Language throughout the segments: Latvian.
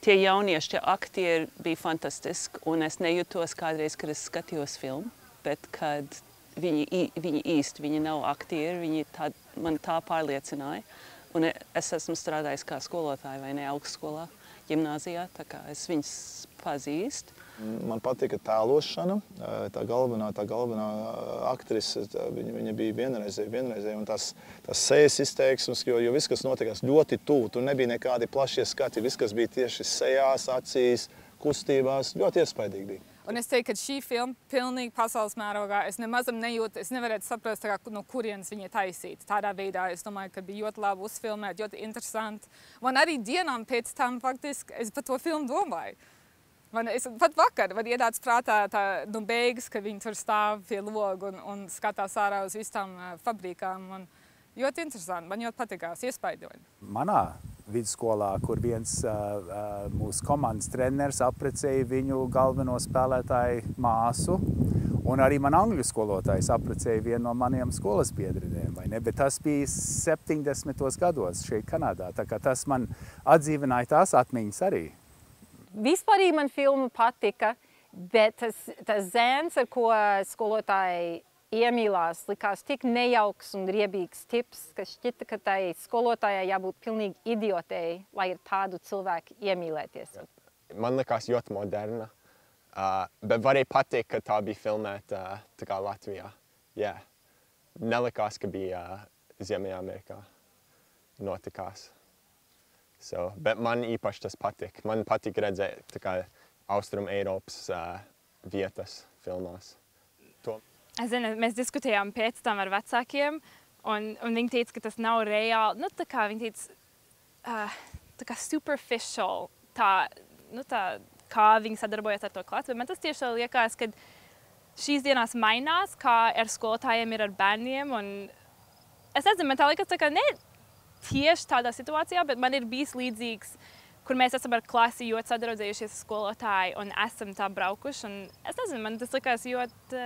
tie jaunieši, tie aktieri bija fantastiski, un es nejūtos kādreiz, kad es skatījos filmu, bet kad viņi nav aktieri, man tā pārliecināja. Un es esmu strādājis kā skolotāja vai ne augstskolā, ģimnāzijā, tā kā es viņus pazīstu. Man patika tēlošana, tā galvenā aktrise, viņa bija vienreizēja, un tās sejas izteiksmes, jo viss, kas notikās ļoti tuvu, tur nebija nekādi plašie skati, viss, kas bija tieši sejās, acīs, kustībās, ļoti iespaidīgi bija. Un es teiktu, ka šī filma pilnīgi pasaules mērogā, es nemazam nejūtu, es nevarētu saprast, no kurienes viņa taisīta. Tādā veidā es domāju, ka bija ļoti labi uzfilmēt, ļoti interesanti. Un arī dienām pēc tam faktiski es par to filmu domāju. Es pat vakar man ienāca prātā beigas, ka viņi tur stāv pie loga un skatās ārā uz visām fabrikām. Un ļoti interesanti, man ļoti patikās, iespaidojami. Manā vidusskolā, kur viens mūsu komandas treneris apprecēja viņu galveno spēlētāju māsu, un arī man angļu skolotājs apprecēja vienu no maniem skolas biedriem, vai ne? Bet tas bija 70. gados šeit Kanādā, tā kā tas man atdzīvināja tās atmiņas arī. Vispārīgi man filma patika, bet tas zēns, ar ko skolotāji iemīlās, likās tik nejauks un riebīgs tips, ka šķita, ka tai skolotājai jābūt pilnīgi idiotei, lai ir tādu cilvēku iemīlēties. Man likās ļoti moderna, bet varēja patikt, ka tā bija filmēta tā kā Latvijā. Jā. Nelikās, ka bija Ziemeļamerikā notikās. Bet man īpaši tas patika. Man patika redzēt tā kā Austrum Eiropas vietas filmās. Es zinu, mēs diskutējām pēc tam ar vecākiem, un viņi teica, ka tas nav reāli. Nu, tā kā viņi teica, tā kā superficial, kā viņi sadarbojas ar to klāstu. Bet man tas tieši liekas, ka šīs dienās mainās, kā ar skolotājiem ir ar bērniem. Un es nezinu, man tā liekas, tā kā ne tieši tādā situācijā, bet man ir bijis līdzīgs, kur mēs esam ar klasi ļoti sadraudzējušies ar skolotāju un esam tā braukuši. Un es nezinu, man tas likās ļoti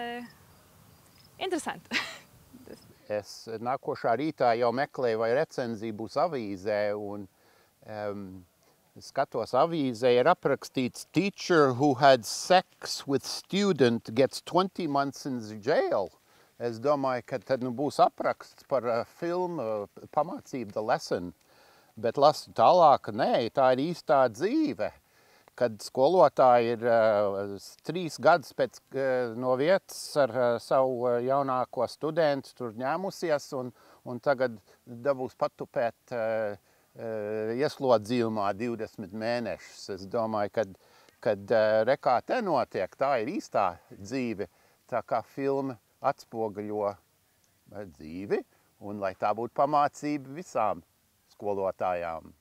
interesanti. Es nākošā rītā jau meklēju, vai recenzija būs avīzē, un skatos avīzē ir aprakstīts "Teacher who had sex with student gets 20 months in jail". Es domāju, ka tad būs apraksts par filmu pamācību The Lesson, bet lasu tālāk, nē, tā ir īstā dzīve, kad skolotāji ir 3 gadus pēc no vietas ar savu jaunāko studentu tur ņēmusies un tagad dabūs patupēt ieslodzījumā 20 mēnešus. Es domāju, kad rekā te notiek, tā ir īstā dzīve, tā kā filma atspoguļo dzīvi, un lai tā būtu pamācība visām skolotājām.